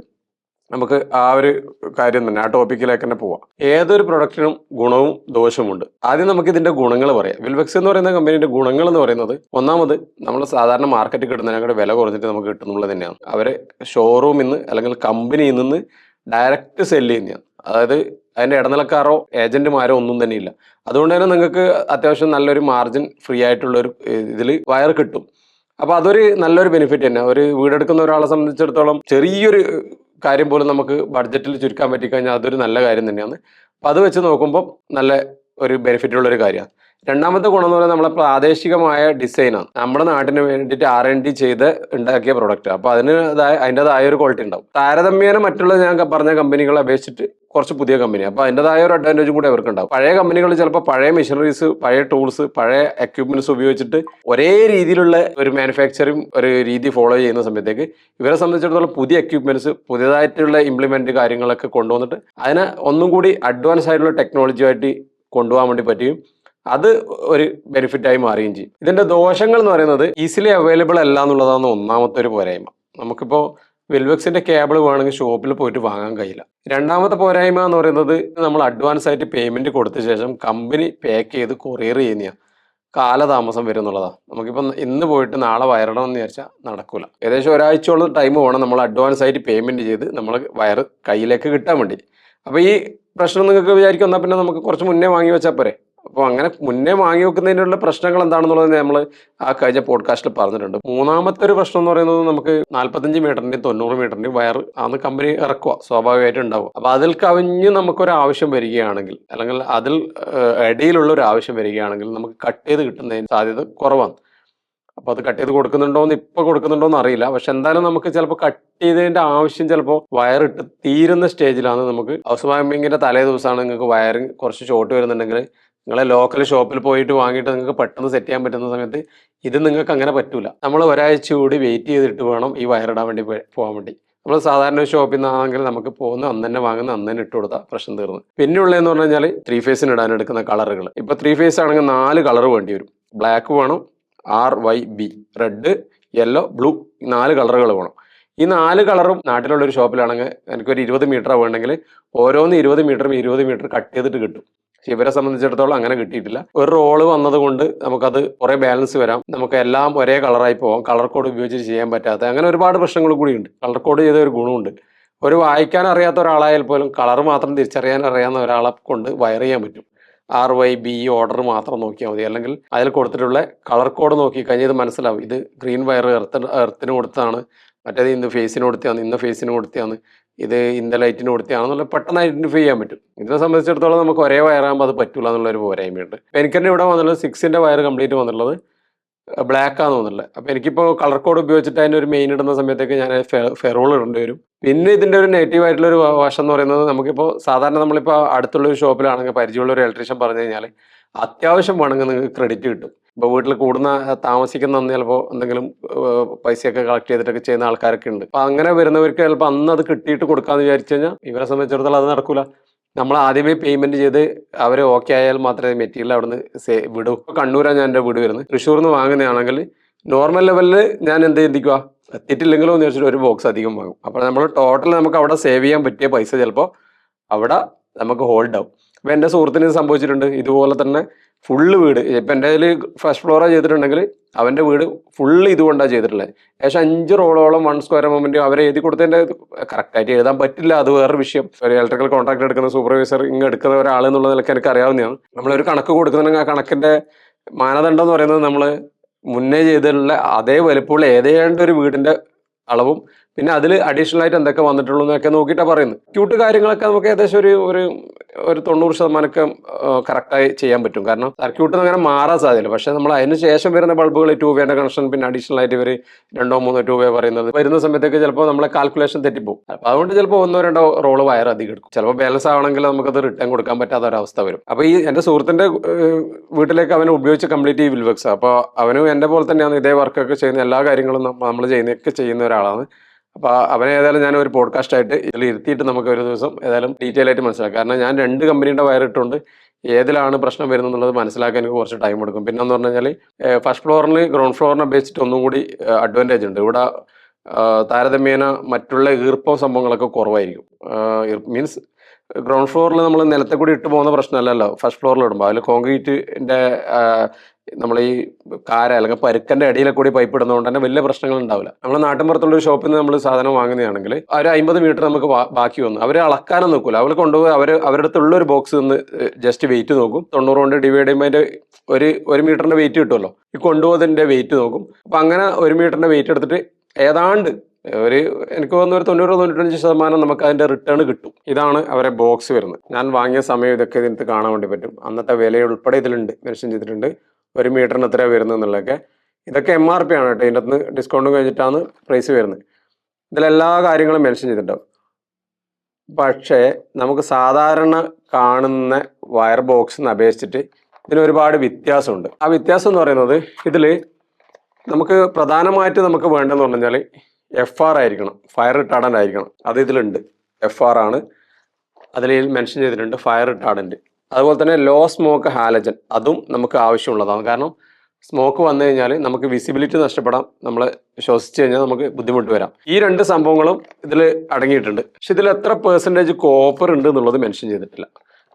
നമുക്ക് ആ ഒരു കാര്യം തന്നെ ആ ടോപ്പിക്കിലേക്ക് തന്നെ പോവാം. ഏതൊരു പ്രൊഡക്റ്റിനും ഗുണവും ദോഷവുമുണ്ട്. ആദ്യം നമുക്ക് ഇതിന്റെ ഗുണങ്ങൾ പറയാം. വിൽവെക്സ് എന്ന് പറയുന്ന കമ്പനിയുടെ ഗുണങ്ങൾ എന്ന് പറയുന്നത്, ഒന്നാമത് നമ്മൾ സാധാരണ മാർക്കറ്റിൽ കിട്ടുന്നതിനേക്കാൾ വില കുറഞ്ഞിട്ട് നമുക്ക് കിട്ടുന്നുള്ളത് തന്നെയാണ്. അവരെ ഷോറൂമിൽ നിന്ന് അല്ലെങ്കിൽ കമ്പനിയിൽ നിന്ന് ഡയറക്റ്റ് സെല്ല് ചെയ്യുന്നതാണ്. അതായത് അതിന്റെ ഇടനിലക്കാരോ ഏജന്റുമാരോ ഒന്നും തന്നെ ഇല്ല. അതുകൊണ്ട് തന്നെ നിങ്ങൾക്ക് അത്യാവശ്യം നല്ലൊരു മാർജിൻ ഫ്രീ ആയിട്ടുള്ളൊരു ഇതിൽ വയർ കിട്ടും. അപ്പോൾ അതൊരു നല്ലൊരു ബെനിഫിറ്റ് തന്നെ. ഒരു വീടെടുക്കുന്ന ഒരാളെ സംബന്ധിച്ചിടത്തോളം ചെറിയൊരു കാര്യം പോലും നമുക്ക് ബഡ്ജറ്റിൽ ചുരുക്കാൻ പറ്റിക്കഴിഞ്ഞാൽ അതൊരു നല്ല കാര്യം തന്നെയാണ്. അപ്പോൾ അത് വെച്ച് നോക്കുമ്പോൾ നല്ല ഒരു ബെനിഫിറ്റ് ഉള്ളൊരു കാര്യമാണ്. രണ്ടാമത്തെ ഗുണം എന്ന് പറയുന്നത് നമ്മളെ പ്രാദേശികമായ ഡിസൈനാണ്. നമ്മുടെ നാട്ടിന് വേണ്ടിയിട്ട് R&D ചെയ്ത് ഉണ്ടാക്കിയ പ്രൊഡക്റ്റ്. അപ്പോൾ അതിൻ്റെതായ ഒരു ക്വാളിറ്റി ഉണ്ടാവും. താരതമ്യേന മറ്റുള്ള ഞാൻ പറഞ്ഞ കമ്പനികളെ അപേക്ഷിച്ചിട്ട് കുറച്ച് പുതിയ കമ്പനി. അപ്പോൾ അതിൻ്റെതായ ഒരു അഡ്വാൻറ്റേജും കൂടി അവർക്ക് ഉണ്ടാവും. പഴയ കമ്പനികൾ ചിലപ്പോൾ പഴയ മെഷീനറീസ്, പഴയ ടൂൾസ്, പഴയ എക്യുപ്മെന്റ്സ് ഉപയോഗിച്ചിട്ട് ഒരേ രീതിയിലുള്ള ഒരു മാനുഫാക്ചറിങ് ഒരു രീതി ഫോളോ ചെയ്യുന്ന സമയത്തേക്ക് ഇവരെ സംബന്ധിച്ചിടത്തോളം പുതിയ എക്യുപ്മെന്റ്സ്, പുതിയതായിട്ടുള്ള ഇംപ്ലിമെന്റ് കാര്യങ്ങളൊക്കെ കൊണ്ടുവന്നിട്ട് അതിനെ ഒന്നും കൂടി അഡ്വാൻസ് ആയിട്ടുള്ള ടെക്നോളജിയായിട്ട് കൊണ്ടുപോകാൻ വേണ്ടി പറ്റുകയും അത് ഒരു ബെനിഫിറ്റായി മാറുകയും ചെയ്യും. ഇതിന്റെ ദോഷങ്ങൾ എന്ന് പറയുന്നത് ഈസിലി അവൈലബിൾ അല്ല എന്നുള്ളതാണ് ഒന്നാമത്തെ ഒരു പോരായ്മ. നമുക്കിപ്പോൾ വിൽവെക്സിന്റെ കേബിൾ വേണമെങ്കിൽ ഷോപ്പിൽ പോയിട്ട് വാങ്ങാൻ കഴിയില്ല. രണ്ടാമത്തെ പോരായ്മ എന്ന് പറയുന്നത് നമ്മൾ അഡ്വാൻസ് ആയിട്ട് പേയ്മെന്റ് കൊടുത്ത ശേഷം കമ്പനി പാക്ക് ചെയ്ത് കൊറിയർ ചെയ്യുന്നതാണ്. കാലതാമസം വരും എന്നുള്ളതാണ്. നമുക്കിപ്പം ഇന്ന് പോയിട്ട് നാളെ വയറിടണം എന്ന് വിചാരിച്ചാൽ നടക്കൂല. ഏകദേശം ഒരാഴ്ചയോളം ടൈം വേണം നമ്മൾ അഡ്വാൻസ് ആയിട്ട് പേയ്മെന്റ് ചെയ്ത് നമ്മൾ വയർ കയ്യിലേക്ക് കിട്ടാൻ വേണ്ടി. അപ്പോൾ ഈ പ്രശ്നം നിങ്ങൾക്ക് വിചാരിക്കും എന്നാൽ പിന്നെ നമുക്ക് കുറച്ച് മുന്നേ വാങ്ങി വെച്ചാൽ പോരെ. അപ്പോൾ അങ്ങനെ മുന്നേ വാങ്ങി വെക്കുന്നതിനുള്ള പ്രശ്നങ്ങൾ എന്താണെന്നുള്ളത് നമ്മൾ ആ കഴിഞ്ഞ പോഡ്കാസ്റ്റിൽ പറഞ്ഞിട്ടുണ്ട്. മൂന്നാമത്തെ ഒരു പ്രശ്നം എന്ന് പറയുന്നത് നമുക്ക് 45 മീറ്ററിൻ്റെയും 90 മീറ്ററിൻ്റെയും വയർ ആണ് കമ്പനി ഇറക്കുക, സ്വാഭാവികമായിട്ട് ഉണ്ടാവും. അപ്പോൾ അതിൽ കവിഞ്ഞ് നമുക്കൊരാവശ്യം വരികയാണെങ്കിൽ അല്ലെങ്കിൽ അതിൽ ഇടയിലുള്ള ഒരു ആവശ്യം വരികയാണെങ്കിൽ നമുക്ക് കട്ട് ചെയ്ത് കിട്ടുന്നതിന് സാധ്യത കുറവാണ്. അപ്പോൾ അത് കട്ട് ചെയ്ത് കൊടുക്കുന്നുണ്ടോയെന്ന് ഇപ്പോൾ കൊടുക്കുന്നുണ്ടോയെന്ന് അറിയില്ല. പക്ഷെ എന്തായാലും നമുക്ക് ചിലപ്പോൾ കട്ട് ചെയ്തതിൻ്റെ ആവശ്യം ചിലപ്പോൾ വയറിട്ട് തീരുന്ന സ്റ്റേജിലാണ്. നമുക്ക് ഹൗസ് വാമിങ്ങിൻ്റെ തലേ ദിവസമാണ് നിങ്ങൾക്ക് വയറിങ് കുറച്ച് ഷോർട്ട് വരുന്നുണ്ടെങ്കിൽ നിങ്ങളെ ലോക്കൽ ഷോപ്പിൽ പോയിട്ട് വാങ്ങിയിട്ട് നിങ്ങൾക്ക് പെട്ടെന്ന് സെറ്റ് ചെയ്യാൻ പറ്റുന്ന സമയത്ത് ഇത് നിങ്ങൾക്ക് അങ്ങനെ പറ്റൂല. നമ്മൾ ഒരാഴ്ച കൂടി വെയിറ്റ് ചെയ്തിട്ട് വേണം ഈ വയറിടാൻ വേണ്ടി പോകാൻ വേണ്ടി. നമ്മൾ സാധാരണ ഒരു ഷോപ്പിൽ നിന്നാണെങ്കിൽ നമുക്ക് പോകുന്ന അന്ന് തന്നെ വാങ്ങുന്ന അന്ന് തന്നെ ഇട്ട് കൊടുത്താൽ പ്രശ്നം തീർന്നു. പിന്നെ ഉള്ളതെന്ന് പറഞ്ഞു കഴിഞ്ഞാൽ 3 ഫേസിന് ഇടാൻ എടുക്കുന്ന കളറുകൾ. ഇപ്പോൾ 3 ഫേസ് ആണെങ്കിൽ 4 കളർ വേണ്ടി വരും. ബ്ലാക്ക് വേണം, RYB, റെഡ്, യെല്ലോ, ബ്ലൂ, 4 കളറുകൾ വേണം. ഈ 4 കളറും നാട്ടിലുള്ള ഒരു ഷോപ്പിലാണെങ്കിൽ എനിക്കൊരു 20 മീറ്റർ വേണമെങ്കിൽ ഓരോന്ന് 20 മീറ്റർ കട്ട് ചെയ്തിട്ട് കിട്ടും. പക്ഷെ ഇവരെ സംബന്ധിച്ചിടത്തോളം അങ്ങനെ കിട്ടിയിട്ടില്ല. ഒരു റോള് വന്നത് കൊണ്ട് നമുക്കത് കുറേ ബാലൻസ് വരാം. നമുക്ക് എല്ലാം ഒരേ കളറായി പോകാം. കളർ കോഡ് ഉപയോഗിച്ച് ചെയ്യാൻ പറ്റാത്ത അങ്ങനെ ഒരുപാട് പ്രശ്നങ്ങൾ കൂടിയുണ്ട്. കളർ കോഡ് ചെയ്ത ഒരു ഗുണമുണ്ട്. ഒരു വായിക്കാൻ അറിയാത്ത ഒരാളായാൽ പോലും കളർ മാത്രം തിരിച്ചറിയാൻ അറിയാവുന്ന ഒരാളെ കൊണ്ട് വയർ ചെയ്യാൻ പറ്റും. RYB ഓർഡർ മാത്രം നോക്കിയാൽ മതി. അല്ലെങ്കിൽ അതിൽ കൊടുത്തിട്ടുള്ള കളർ കോഡ് നോക്കി കഴിഞ്ഞാൽ ഇത് മനസ്സിലാവും. ഇത് ഗ്രീൻ വയർ എർത്തിന് കൊടുത്തതാണ്, മറ്റേത് ഇന്ന് ഫേസിന് കൊടുത്തതാണ്, ഇന്ന ഫേസിന് കൊടുത്തതാണ്, ഇത് ഇന്ന ലൈറ്റിന് കൊടുത്തതാണെന്നുള്ള പെട്ടെന്ന് ഐഡന്റിഫൈ ചെയ്യാൻ പറ്റും. ഇതിനെ സംബന്ധിച്ചിടത്തോളം നമുക്ക് ഒരേ വയറാകുമ്പോൾ അത് പറ്റില്ല എന്നുള്ളൊരു പോരായ്മയുണ്ട്. അപ്പം എനിക്ക് തന്നെ ഇവിടെ വന്നുള്ളത് 6ന്റെ വയർ കംപ്ലീറ്റ് വന്നിട്ടുള്ളത് ബ്ലാക്കാന്ന് തോന്നുന്നില്ല. അപ്പം എനിക്കിപ്പോൾ കളർ കോഡ് ഉപയോഗിച്ചിട്ട് അതിൻ്റെ ഒരു മെയിൻ ഇടുന്ന സമയത്തേക്ക് ഞാൻ ഫെറോൾ ഇടേണ്ടി വരും. പിന്നെ ഇതിൻ്റെ ഒരു നെഗറ്റീവ് ആയിട്ടുള്ള ഒരു വശം എന്ന് പറയുന്നത്, നമുക്കിപ്പോൾ സാധാരണ നമ്മളിപ്പോൾ അടുത്തുള്ള ഒരു ഷോപ്പിലാണെങ്കിൽ പരിചയമുള്ള ഒരു ഇലക്ട്രീഷ്യൻ പറഞ്ഞു കഴിഞ്ഞാൽ അത്യാവശ്യം വേണമെങ്കിൽ നിങ്ങൾക്ക് ക്രെഡിറ്റ് കിട്ടും. ഇപ്പോൾ വീട്ടിൽ താമസിക്കുന്ന അന്ന് ചിലപ്പോൾ എന്തെങ്കിലും പൈസയൊക്കെ കളക്ട് ചെയ്തിട്ടൊക്കെ ചെയ്യുന്ന ആൾക്കാരൊക്കെ ഉണ്ട്. അപ്പം അങ്ങനെ വരുന്നവർക്ക് ചിലപ്പോൾ അന്ന് അത് കിട്ടിയിട്ട് കൊടുക്കാമെന്ന് വിചാരിച്ചു കഴിഞ്ഞാൽ ഇവരെ സംബന്ധിച്ചിടത്തോളം അത് നടക്കില്ല. നമ്മൾ ആദ്യമേ പേയ്മെന്റ് ചെയ്ത് അവർ ഓക്കെ ആയാൽ മാത്രമേ മെറ്റീരിയൽ അവിടുന്ന് വിടൂ. ഇപ്പോൾ കണ്ണൂരാണ് ഞാൻ എൻ്റെ വീട് വരുന്നത്. തൃശ്ശൂരിൽ നിന്ന് വാങ്ങുന്നതാണെങ്കിൽ നോർമൽ ലെവലിൽ ഞാൻ എന്ത് ചിന്തിക്കുക, എത്തിയിട്ടില്ലെങ്കിലോ എന്ന് വെച്ചിട്ട് ഒരു ബോക്സ് അധികം വാങ്ങും. അപ്പോൾ നമ്മൾ ടോട്ടൽ നമുക്ക് അവിടെ സേവ് ചെയ്യാൻ പറ്റിയ പൈസ ചിലപ്പോൾ അവിടെ നമുക്ക് ഹോൾഡ് ആവും. അപ്പോൾ എൻ്റെ സുഹൃത്തിന് ഇത് സംഭവിച്ചിട്ടുണ്ട്. ഇതുപോലെ തന്നെ ഫുള്ള് വീട്, ഇപ്പം എൻ്റെ കയ്യിൽ ഫസ്റ്റ് ഫ്ലോറാണ് ചെയ്തിട്ടുണ്ടെങ്കിൽ അവൻ്റെ വീട് ഫുള്ള് ഇതുകൊണ്ടാണ് ചെയ്തിട്ടുള്ളത്. ഏകദേശം 5 റോളോളം 1 സ്ക്വയർ മൊമെന്റ് അവർ എഴുതി കൊടുത്തതിൻ്റെ കറക്റ്റായിട്ട് എഴുതാൻ പറ്റില്ല, അത് വേറൊരു വിഷയം. ഒരു ഇലക്ട്രിക്കൽ കോൺട്രാക്ട് എടുക്കുന്ന സൂപ്പർവൈസർ ഇങ്ങ് എടുക്കുന്ന ഒരാൾ എന്നുള്ള നിലയ്ക്ക് എനിക്ക് അറിയാവുന്നതാണ്. നമ്മളൊരു കണക്ക് കൊടുക്കുന്നുണ്ടെങ്കിൽ ആ കണക്കിൻ്റെ മാനദണ്ഡം എന്ന് പറയുന്നത് നമ്മൾ മുന്നേ ചെയ്തിട്ടുള്ള അതേ വലുപ്പമുള്ള ഏതേണ്ട ഒരു വീടിൻ്റെ അളവും പിന്നെ അതിൽ അഡീഷണൽ ആയിട്ട് എന്തൊക്കെ വന്നിട്ടുള്ളൂ എന്നൊക്കെ നോക്കിയിട്ടാണ് പറയുന്നത്. ക്യൂട്ട് കാര്യങ്ങളൊക്കെ നമുക്ക് ഏകദേശം ഒരു 90% കറക്റ്റായി ചെയ്യാൻ പറ്റും. കാരണം സർക്യൂട്ട് അങ്ങനെ മാറാൻ സാധ്യതയില്ല. പക്ഷേ നമ്മൾ അതിന് ശേഷം വരുന്ന ബൾബുകൾ 2 വേന്റെ കണക്ഷൻ പിന്നെ അഡീഷണൽ ആയിട്ട് ഇവർ 2-3 2 പറയുന്നത് വരുന്ന സമയത്തേക്ക് ചിലപ്പോൾ നമ്മളെ കാൽക്കുലേഷൻ തെറ്റിപ്പോകും. അപ്പോൾ അതുകൊണ്ട് ചിലപ്പോൾ 1-2 റോള് വയർ അധികം എടുക്കും. ചിലപ്പോൾ ബാലൻസ് ആവണമെങ്കിൽ നമുക്കത് റിട്ടേൺ കൊടുക്കാൻ പറ്റാത്ത ഒരവസ്ഥ വരും. അപ്പോൾ ഈ എൻ്റെ സുഹൃത്തിൻ്റെ വീട്ടിലേക്ക് അവന് ഉപയോഗിച്ച് കംപ്ലീറ്റ് ഈ വിൽവെക്സ്. അപ്പോൾ അവനും എൻ്റെ പോലെ തന്നെയാണ് ഇതേ വർക്കൊക്കെ ചെയ്യുന്ന എല്ലാ കാര്യങ്ങളും നമ്മൾ ചെയ്യുന്ന ഒരാളാണ്. അപ്പോൾ അവനെ ഏതായാലും ഞാൻ ഒരു പോഡ്കാസ്റ്റ് ആയിട്ട് ഇതിൽ ഇരുത്തിയിട്ട് നമുക്ക് ഒരു ദിവസം ഏതായാലും ഡീറ്റെയിൽ ആയിട്ട് മനസ്സിലാക്കാം. കാരണം ഞാൻ 2 കമ്പനിയുടെ വയർ ഇട്ടുകൊണ്ട് ഏതിലാണ് പ്രശ്നം വരുന്നത് എന്നുള്ളത് മനസ്സിലാക്കാൻ എനിക്ക് കുറച്ച് ടൈം എടുക്കും. പിന്നെ എന്ന് പറഞ്ഞു കഴിഞ്ഞാൽ ഫസ്റ്റ് ഫ്ലോറിൽ ഗ്രൗണ്ട് ഫ്ലോറിനെ അപേക്ഷിച്ചിട്ട് ഒന്നും കൂടി അഡ്വാൻറ്റേജ് ഉണ്ട്. ഇവിടെ താരതമ്യേന മറ്റുള്ള ഈർപ്പം സംഭവങ്ങളൊക്കെ കുറവായിരിക്കും. മീൻസ് ഗ്രൗണ്ട് ഫ്ലോറിൽ നമ്മൾ നിലത്തെ കൂടി ഇട്ട് പോകുന്ന പ്രശ്നമല്ലല്ലോ ഫസ്റ്റ് ഫ്ലോറിൽ ഇടുമ്പോൾ. അതിൽ കോൺക്രീറ്റിൻ്റെ നമ്മൾ ഈ അല്ലെങ്കിൽ പരുക്കൻ്റെ ഇടയിലെ കൂടി പൈപ്പ് ഇടുന്നതുകൊണ്ട് തന്നെ വലിയ പ്രശ്നങ്ങൾ ഉണ്ടാവില്ല. നമ്മൾ നാട്ടിൻപുറത്തുള്ള ഒരു ഷോപ്പിൽ നിന്ന് നമ്മൾ സാധനം വാങ്ങുന്നതാണെങ്കിൽ ഒരു 50 മീറ്റർ നമുക്ക് ബാക്കി വന്നു അവർ അളക്കാനും നോക്കൂല. അവർ കൊണ്ടുപോയി അവരുടെ അടുത്തുള്ള ഒരു ബോക്സ് നിന്ന് ജസ്റ്റ് വെയിറ്റ് നോക്കും. 90 കൊണ്ട് ഡിവൈഡ് ചെയ്യുമ്പോൾ അതിൻ്റെ 1 മീറ്ററിൻ്റെ വെയിറ്റ് കിട്ടുമല്ലോ. ഈ കൊണ്ടുപോകുന്നതിൻ്റെ വെയിറ്റ് നോക്കും. അപ്പം അങ്ങനെ 1 മീറ്ററിൻ്റെ വെയിറ്റ് എടുത്തിട്ട് ഏതാണ്ട് എനിക്ക് തോന്നുന്നു ഒരു 90-95% നമുക്ക് അതിൻ്റെ റിട്ടേൺ കിട്ടും. ഇതാണ് അവരെ ബോക്സ് വരുന്നത്. ഞാൻ വാങ്ങിയ സമയം ഇതൊക്കെ ഇതിനകത്ത് കാണാൻ വേണ്ടി പറ്റും. അന്നത്തെ വില ഉൾപ്പെടെ ഇതിലുണ്ട്, മെൻഷൻ ചെയ്തിട്ടുണ്ട്. 1 മീറ്ററിന് എത്രയാണ് വരുന്നത് എന്നുള്ളതൊക്കെ. ഇതൊക്കെ MRP ആണ് കേട്ടോ. ഇതിൻ്റെ അകത്ത് ഡിസ്കൗണ്ട് കഴിഞ്ഞിട്ടാണ് പ്രൈസ് വരുന്നത്. ഇതിലെല്ലാ കാര്യങ്ങളും മെൻഷൻ ചെയ്തിട്ടുണ്ടാവും. പക്ഷേ നമുക്ക് സാധാരണ കാണുന്ന വയർ ബോക്സിന് അപേക്ഷിച്ചിട്ട് ഇതിന് ഒരുപാട് വ്യത്യാസമുണ്ട്. ആ വ്യത്യാസം എന്ന് പറയുന്നത് ഇതിൽ നമുക്ക് പ്രധാനമായിട്ട് നമുക്ക് വേണ്ടതെന്ന് പറഞ്ഞാൽ FR ആയിരിക്കണം, ഫയർ റിട്ടാർഡൻ്റ് ആയിരിക്കണം. അത് ഇതിലുണ്ട്, FR ആണ് അതിൽ മെൻഷൻ ചെയ്തിട്ടുണ്ട്, ഫയർ റിട്ടാർഡൻറ്റ്. അതുപോലെ തന്നെ ലോ സ്മോക്ക് ഹാലജൻ, അതും നമുക്ക് ആവശ്യമുള്ളതാണ്. കാരണം സ്മോക്ക് വന്നു കഴിഞ്ഞാൽ നമുക്ക് വിസിബിലിറ്റി നഷ്ടപ്പെടാം, നമ്മൾ ശ്വസിച്ച് കഴിഞ്ഞാൽ നമുക്ക് ബുദ്ധിമുട്ട് വരാം. ഈ 2 സംഭവങ്ങളും ഇതിൽ അടങ്ങിയിട്ടുണ്ട്. പക്ഷെ ഇതിൽ എത്ര % കോപ്പർ ഉണ്ട് എന്നുള്ളത് മെൻഷൻ ചെയ്തിട്ടില്ല.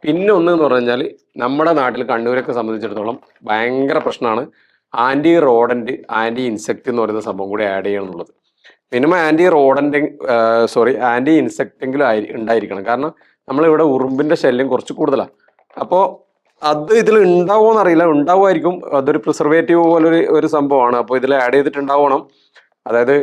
പിന്നെ ഒന്ന് എന്ന് പറഞ്ഞാൽ നമ്മുടെ നാട്ടിൽ കണ്ണൂരൊക്കെ സംബന്ധിച്ചിടത്തോളം ഭയങ്കര പ്രശ്നമാണ് ആൻറ്റി റോഡൻറ്റ് ആൻറ്റി ഇൻസെക്റ്റ് എന്ന് പറയുന്ന സംഭവം കൂടി ആഡ് ചെയ്യണം എന്നുള്ളത്. മിനിമം ആൻറ്റി ഇൻസെക്റ്റെങ്കിലും ഉണ്ടായിരിക്കണം. കാരണം നമ്മളിവിടെ ഉറുമ്പിൻ്റെ ശല്യം കുറച്ച് കൂടുതലാണ്. അപ്പോൾ അത് ഇതിൽ ഉണ്ടാവുമോ അറിയില്ല, ഉണ്ടാവുമായിരിക്കും. അതൊരു പ്രിസർവേറ്റീവ് പോലൊരു സംഭവമാണ്. അപ്പോൾ ഇതിൽ ആഡ് ചെയ്തിട്ടുണ്ടാവണം. അതായത്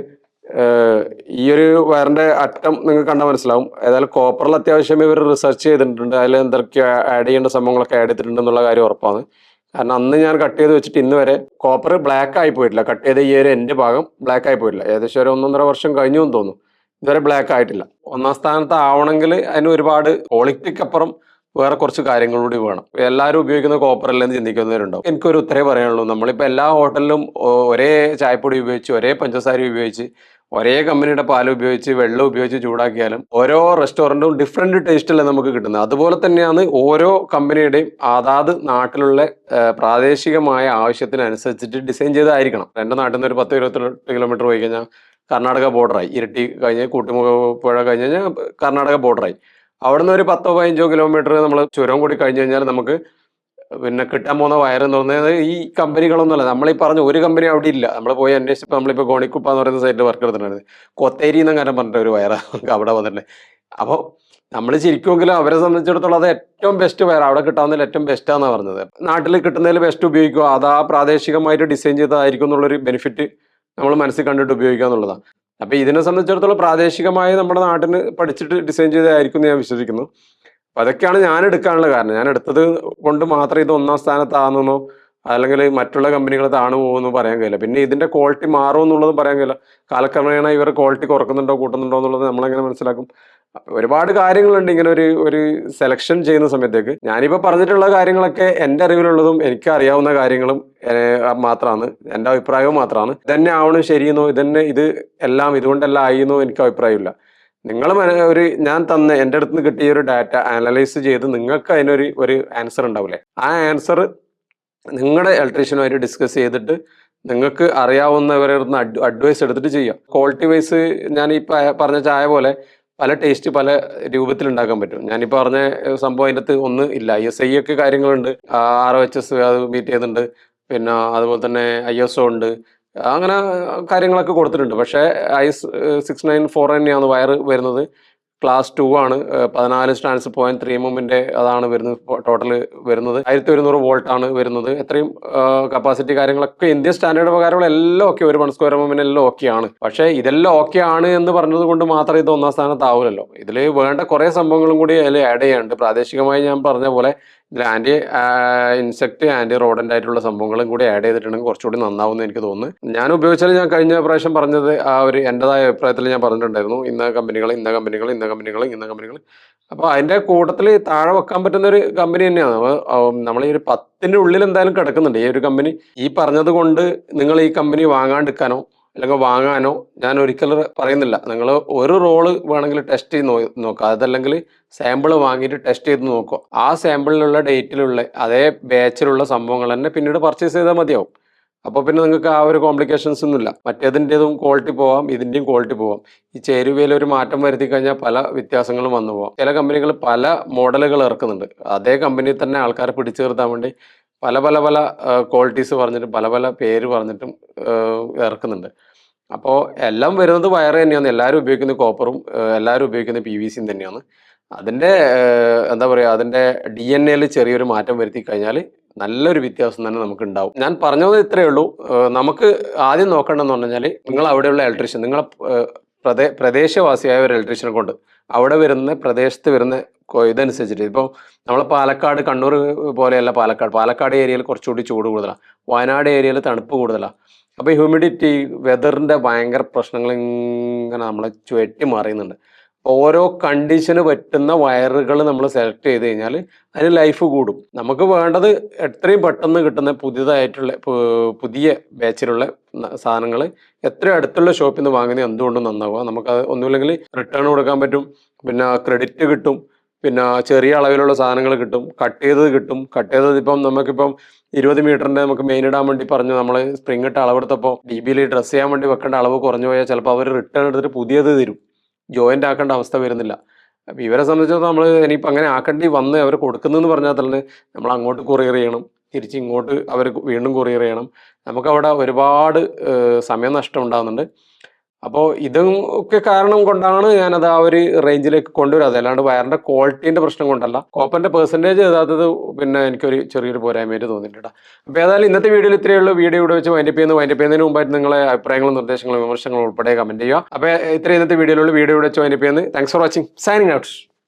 ഈ ഒരു വയറിൻ്റെ അറ്റം നിങ്ങൾക്ക് കണ്ടാൽ മനസ്സിലാവും. ഏതായാലും കോപ്പറിൽ അത്യാവശ്യം ഇവർ റിസർച്ച് ചെയ്തിട്ടുണ്ട്. അതിൽ എന്തൊക്കെ ആഡ് ചെയ്യേണ്ട സംഭവങ്ങളൊക്കെ ആഡ് ചെയ്തിട്ടുണ്ട് എന്നുള്ള കാര്യം ഉറപ്പാണ്. കാരണം അന്ന് ഞാൻ കട്ട് ചെയ്ത് വെച്ചിട്ട് ഇന്ന് വരെ കോപ്പർ ബ്ലാക്ക് ആയി പോയിട്ടില്ല. കട്ട് ചെയ്ത ഈ ഒരു എൻ്റെ ഭാഗം ബ്ലാക്ക് ആയി പോയിട്ടില്ല. ഏകദേശം ഒരു 1-1.5 വർഷം കഴിഞ്ഞു എന്ന് തോന്നുന്നു. ഇതുവരെ ബ്ലാക്ക് ആയിട്ടില്ല. 1ാം സ്ഥാനത്ത് ആവണമെങ്കിൽ അതിന് ഒരുപാട് ക്വാളിറ്റിക്ക് അപ്പുറം വേറെ കുറച്ച് കാര്യങ്ങൾ കൂടി വേണം. എല്ലാവരും ഉപയോഗിക്കുന്ന കോപ്പർ അല്ലെന്ന് ചിന്തിക്കുന്നവരുണ്ടാവും. എനിക്കൊരു ഉത്തരേ പറയാനുള്ളൂ. നമ്മളിപ്പോൾ എല്ലാ ഹോട്ടലിലും ഒരേ ചായപ്പൊടി ഉപയോഗിച്ച്, ഒരേ പഞ്ചസാര ഉപയോഗിച്ച്, ഒരേ കമ്പനിയുടെ പാൽ ഉപയോഗിച്ച്, വെള്ളം ഉപയോഗിച്ച് ചൂടാക്കിയാലും ഓരോ റെസ്റ്റോറൻറ്റും ഡിഫറെൻറ്റ് ടേസ്റ്റല്ലേ നമുക്ക് കിട്ടുന്നത്. അതുപോലെ തന്നെയാണ് ഓരോ കമ്പനിയുടെയും അതാത് നാട്ടിലുള്ള പ്രാദേശികമായ ആവശ്യത്തിനനുസരിച്ചിട്ട് ഡിസൈൻ ചെയ്തായിരിക്കണം. എൻ്റെ നാട്ടിൽ നിന്ന് ഒരു 10-28 കിലോമീറ്റർ പോയി കഴിഞ്ഞാൽ കർണാടക ബോർഡറായി. ഇരിട്ടി കഴിഞ്ഞ് കൂട്ടുമുഖപ്പുഴ കഴിഞ്ഞ് കഴിഞ്ഞാൽ കർണാടക ബോർഡറായി. അവിടുന്ന് ഒരു 10-15 കിലോമീറ്റർ നമ്മൾ ചുരം കൂടി കഴിഞ്ഞ് കഴിഞ്ഞാൽ നമുക്ക് പിന്നെ കിട്ടാൻ പോകുന്ന വയർ എന്ന് പറയുന്നത് ഈ കമ്പനികളൊന്നുമല്ല. നമ്മളീ പറഞ്ഞ ഒരു കമ്പനി അവിടെ ഇല്ല. നമ്മൾ പോയി അന്വേഷിച്ചപ്പോൾ നമ്മളിപ്പോൾ ഗോണിക്കുപ്പ എന്ന് പറയുന്ന സൈറ്റിൽ വർക്ക് എടുത്തിട്ടുണ്ട്. കൊത്തേരി എന്നും കാര്യം പറഞ്ഞിട്ട് ഒരു വയറാ അവിടെ വന്നിട്ടുണ്ട്. അപ്പോൾ നമ്മൾ ചിരിക്കുമെങ്കിലും അവരെ സംബന്ധിച്ചിടത്തോളം അത് ഏറ്റവും ബെസ്റ്റ് വയർ, അവിടെ കിട്ടാവുന്നതിൽ ഏറ്റവും ബെസ്റ്റാന്നാണ് പറഞ്ഞത്. നാട്ടിൽ കിട്ടുന്നതിൽ ബെസ്റ്റ് ഉപയോഗിക്കുക, അത് ആ പ്രാദേശികമായിട്ട് ഡിസൈൻ ചെയ്തതായിരിക്കും എന്നുള്ളൊരു ബെനിഫിറ്റ് നമ്മൾ മനസ്സിൽ കണ്ടിട്ട് ഉപയോഗിക്കുക എന്നുള്ളതാണ്. അപ്പോൾ ഇതിനെ സംബന്ധിച്ചിടത്തോളം പ്രാദേശികമായി നമ്മുടെ നാട്ടിന് പഠിച്ചിട്ട് ഡിസൈൻ ചെയ്തതായിരിക്കും എന്ന് ഞാൻ വിശ്വസിക്കുന്നു. അപ്പം അതൊക്കെയാണ് ഞാൻ എടുക്കാനുള്ള കാരണം. ഞാൻ എടുത്തത് കൊണ്ട് മാത്രം ഇത് ഒന്നാം സ്ഥാനത്താണെന്നോ അല്ലെങ്കിൽ മറ്റുള്ള കമ്പനികൾ താണു പോകുമെന്ന് പറയാൻ കഴിയില്ല. പിന്നെ ഇതിന്റെ ക്വാളിറ്റി മാറും എന്നുള്ളത് പറയാൻ കഴിയില്ല. കാലക്രമേണ ഇവർ ക്വാളിറ്റി കുറക്കുന്നുണ്ടോ കൂട്ടുന്നുണ്ടോ എന്നുള്ളത് നമ്മളെങ്ങനെ മനസ്സിലാക്കും? ഒരുപാട് കാര്യങ്ങളുണ്ട് ഇങ്ങനെ ഒരു സെലക്ഷൻ ചെയ്യുന്ന സമയത്തേക്ക്. ഞാനിപ്പോൾ പറഞ്ഞിട്ടുള്ള കാര്യങ്ങളൊക്കെ എൻ്റെ അറിവിലുള്ളതും എനിക്ക് അറിയാവുന്ന കാര്യങ്ങളും മാത്രമാണ്, എൻ്റെ അഭിപ്രായവും മാത്രമാണ്. ഇതന്നെ ആവണം ശരിയെന്നോ ഇത് എല്ലാം ഇതുകൊണ്ടെല്ലാം ആയിന്നോ എനിക്ക് അഭിപ്രായമില്ല. നിങ്ങൾ ഞാൻ എൻ്റെ അടുത്ത് നിന്ന് കിട്ടിയ ഒരു ഡാറ്റ അനലൈസ് ചെയ്ത് നിങ്ങൾക്ക് ഒരു ആൻസർ ഉണ്ടാവില്ലേ, ആ ആൻസർ നിങ്ങളുടെ ഇലക്ട്രീഷ്യനുമായിട്ട് ഡിസ്കസ് ചെയ്തിട്ട് നിങ്ങൾക്ക് അറിയാവുന്നവരുടെ നിന്ന് അഡ്വൈസ് എടുത്തിട്ട് ചെയ്യാം. ക്വാളിറ്റി വൈസ് ഞാൻ ഈ പറഞ്ഞ ചായ പോലെ പല ടേസ്റ്റ് പല രൂപത്തിൽ ഉണ്ടാക്കാൻ പറ്റും. ഞാനിപ്പോൾ പറഞ്ഞ സംഭവം അതിൻ്റെ അകത്ത് ഒന്നും ഇല്ല. ISI ഒക്കെ കാര്യങ്ങളുണ്ട്, ROHS അത് മീറ്റ് ചെയ്യുന്നുണ്ട്, പിന്നെ അതുപോലെ തന്നെ ISO ഉണ്ട്, അങ്ങനെ കാര്യങ്ങളൊക്കെ കൊടുത്തിട്ടുണ്ട്. പക്ഷേ IS694 തന്നെയാണ് വയർ വരുന്നത്. ക്ലാസ് 2 ആണ്. 14 സ്റ്റാൻസ് 0.3 mm അതാണ് വരുന്നത്. ടോട്ടൽ വരുന്നത് 1100 വോൾട്ട് ആണ് വരുന്നത്. എത്രയും കപ്പാസിറ്റി കാര്യങ്ങളൊക്കെ ഇന്ത്യൻ സ്റ്റാൻഡേർഡ് പ്രകാരമുള്ള ഓക്കെ, ഒരു 1 സ്ക്വയർ mm എല്ലാം ഓക്കെയാണ്. പക്ഷേ ഇതെല്ലാം ഓക്കെ ആണ് എന്ന് പറഞ്ഞത് കൊണ്ട് മാത്രം ഇത് ഒന്നാം സ്ഥാനത്താവില്ലല്ലോ. ഇതിൽ വേണ്ട കുറേ സംഭവങ്ങളും കൂടി അതിൽ ആഡ് ചെയ്യാനുണ്ട്. പ്രാദേശികമായി ഞാൻ പറഞ്ഞ പോലെ ഇതിൽ ഇൻസെക്ട് ആന്റി റോഡന്റ് ആയിട്ടുള്ള സംഭവങ്ങളും കൂടി ആഡ് ചെയ്തിട്ടുണ്ടെങ്കിൽ കുറച്ചുകൂടി നന്നാവുമെന്ന് എനിക്ക് തോന്നുന്നു. ഞാൻ ഉപയോഗിച്ചാൽ ഞാൻ കഴിഞ്ഞ പ്രാവശ്യം പറഞ്ഞത് എൻ്റെതായ അഭിപ്രായത്തിൽ ഞാൻ പറഞ്ഞിട്ടുണ്ടായിരുന്നു, ഇന്ന കമ്പനികൾ. അപ്പോൾ അതിൻ്റെ കൂട്ടത്തിൽ താഴെ വെക്കാൻ പറ്റുന്ന ഒരു കമ്പനി തന്നെയാണ്. നമ്മൾ ഈ ഒരു 10ന്റെ ഉള്ളിൽ എന്തായാലും കിടക്കുന്നുണ്ട് ഈ ഒരു കമ്പനി. ഈ പറഞ്ഞത് കൊണ്ട് നിങ്ങൾ ഈ കമ്പനി വാങ്ങാണ്ടിരിക്കാനോ അല്ലെങ്കിൽ വാങ്ങാനോ ഞാൻ ഒരിക്കലും പറയുന്നില്ല. നിങ്ങൾ ഒരു റോള് വേണമെങ്കിൽ ടെസ്റ്റ് ചെയ്ത് നോക്കുക. അതല്ലെങ്കിൽ സാമ്പിൾ വാങ്ങിയിട്ട് ടെസ്റ്റ് ചെയ്ത് നോക്കുക. ആ സാമ്പിളിലുള്ള ഡേറ്റിലുള്ള അതേ ബാച്ചിലുള്ള സംഭവങ്ങൾ തന്നെ പിന്നീട് പർച്ചേസ് ചെയ്താൽ മതിയാവും. അപ്പോൾ പിന്നെ നിങ്ങൾക്ക് ആ ഒരു കോംപ്ലിക്കേഷൻസ് ഒന്നുമില്ല. മറ്റേതിൻ്റെതും ക്വാളിറ്റി പോവാം, ഇതിൻ്റെയും ക്വാളിറ്റി പോവാം. ഈ ചേരുവയിൽ ഒരു മാറ്റം വരുത്തി കഴിഞ്ഞാൽ പല വ്യത്യാസങ്ങളും വന്നു പോവാം. ചില കമ്പനികൾ പല മോഡലുകൾ ഇറക്കുന്നുണ്ട്. അതേ കമ്പനിയിൽ തന്നെ ആൾക്കാരെ പിടിച്ചു നിർത്താൻ വേണ്ടി പല ക്വാളിറ്റീസ് പറഞ്ഞിട്ടും പല പേര് പറഞ്ഞിട്ടും ഇറക്കുന്നുണ്ട്. അപ്പോൾ എല്ലാം വരുന്നത് വയർ തന്നെയാണ്. എല്ലാവരും ഉപയോഗിക്കുന്ന കോപ്പറും എല്ലാവരും ഉപയോഗിക്കുന്ന PVC തന്നെയാണ്. അതിൻ്റെ എന്താ പറയുക, അതിൻ്റെ DNA ചെറിയൊരു മാറ്റം വരുത്തി കഴിഞ്ഞാൽ നല്ലൊരു വ്യത്യാസം തന്നെ നമുക്ക് ഉണ്ടാവും. ഞാൻ പറഞ്ഞത് ഇത്രയേ ഉള്ളൂ. നമുക്ക് ആദ്യം നോക്കേണ്ടതെന്ന് പറഞ്ഞു കഴിഞ്ഞാൽ നിങ്ങൾ അവിടെയുള്ള ഇലക്ട്രീഷ്യൻ, നിങ്ങളെ പ്രദേശവാസിയായ ഒരു ഇലക്ട്രീഷ്യനെ കൊണ്ട് അവിടെ വരുന്ന പ്രദേശത്ത് വരുന്ന ഇതനുസരിച്ചിട്ട്, ഇപ്പോൾ നമ്മൾ പാലക്കാട് കണ്ണൂർ പോലെയല്ല, പാലക്കാട് ഏരിയയിൽ കുറച്ചുകൂടി ചൂട് കൂടുതലാണ്, വയനാട് ഏരിയയിൽ തണുപ്പ് കൂടുതലാണ്. അപ്പോൾ ഈ ഹ്യൂമിഡിറ്റി വെതറിൻ്റെ ഭയങ്കര പ്രശ്നങ്ങൾ ഇങ്ങനെ നമ്മളെ ചുറ്റി മറിയുന്നുണ്ട്. ഓരോ കണ്ടീഷന് പറ്റുന്ന വയറുകൾ നമ്മൾ സെലക്ട് ചെയ്ത് കഴിഞ്ഞാൽ അതിന് ലൈഫ് കൂടും. നമുക്ക് വേണ്ടത് എത്രയും പെട്ടെന്ന് കിട്ടുന്ന പുതിയ ബാച്ചിലുള്ള സാധനങ്ങൾ എത്രയും അടുത്തുള്ള ഷോപ്പിൽ നിന്ന് വാങ്ങുന്നത് എന്തുകൊണ്ടും നന്നാവുക. നമുക്കത് ഒന്നുമില്ലെങ്കിൽ റിട്ടേൺ കൊടുക്കാൻ പറ്റും, പിന്നെ ക്രെഡിറ്റ് കിട്ടും, പിന്നെ ചെറിയ അളവിലുള്ള സാധനങ്ങൾ കിട്ടും, കട്ട് ചെയ്തത് ഇപ്പം നമുക്കിപ്പം 20 മീറ്ററിൻ്റെ നമുക്ക് മെയിൻ ഇടാൻ വേണ്ടി പറഞ്ഞു, നമ്മൾ സ്പ്രിങ് ഇട്ട് അളവെടുത്തപ്പോൾ DBയിൽ ഡ്രസ്സ് ചെയ്യാൻ വേണ്ടി വെക്കേണ്ട അളവ് കുറഞ്ഞു പോയാൽ ചിലപ്പോൾ അവർ റിട്ടേൺ എടുത്തിട്ട് പുതിയത് തരും, ജോയിൻ്റ് ആക്കേണ്ട അവസ്ഥ വരുന്നില്ല. അപ്പോൾ ഇവരെ സംബന്ധിച്ചിടത്തോളം നമ്മൾ ഇനിയിപ്പോൾ അങ്ങനെ ആക്കേണ്ടി വന്ന് അവർ കൊടുക്കുന്നതെന്ന് പറഞ്ഞാൽ തന്നെ നമ്മൾ അങ്ങോട്ട് കൊറിയർ ചെയ്യണം, തിരിച്ച് ഇങ്ങോട്ട് അവർ വീണ്ടും കൊറിയർ ചെയ്യണം. നമുക്കവിടെ ഒരുപാട് സമയനഷ്ടം ഉണ്ടാകുന്നുണ്ട്. അപ്പോൾ ഇതും ഒക്കെ കാരണം കൊണ്ടാണ് ഞാനത് ആ ഒരു റേഞ്ചിലേക്ക് കൊണ്ടുവരാതെ, അല്ലാണ്ട് വയറിൻ്റെ ക്വാളിറ്റീൻ്റെ പ്രശ്നം കൊണ്ടല്ല. കോപ്പറിൻ്റെ പെർസെൻറ്റേജ് എഴുതാത്തത് പിന്നെ എനിക്കൊരു ചെറിയൊരു പോരായ്മയായിട്ട് തോന്നിയിട്ടുണ്ട്. അപ്പോൾ ഏതായാലും ഇന്നത്തെ വീഡിയോയിൽ ഇത്രയേ ഉള്ളൂ. വീഡിയോ ഇവിടെ വെച്ച് വൈൻഡപ്പ് ചെയ്യുന്നതിന് മുമ്പായിട്ട് നിങ്ങളെ അഭിപ്രായങ്ങളും നിർദ്ദേശങ്ങളും വിമർശനങ്ങളും ഉൾപ്പെടെ കമൻറ്റ് ചെയ്യുക. അപ്പോൾ ഇത്രയും ഇന്നത്തെ വീഡിയോയിലുള്ള വീഡിയോ ഇവിടെ വെച്ച് വൈൻഡപ്പ് ചെയ്യുന്നത്. Thanks for watching. Signing out.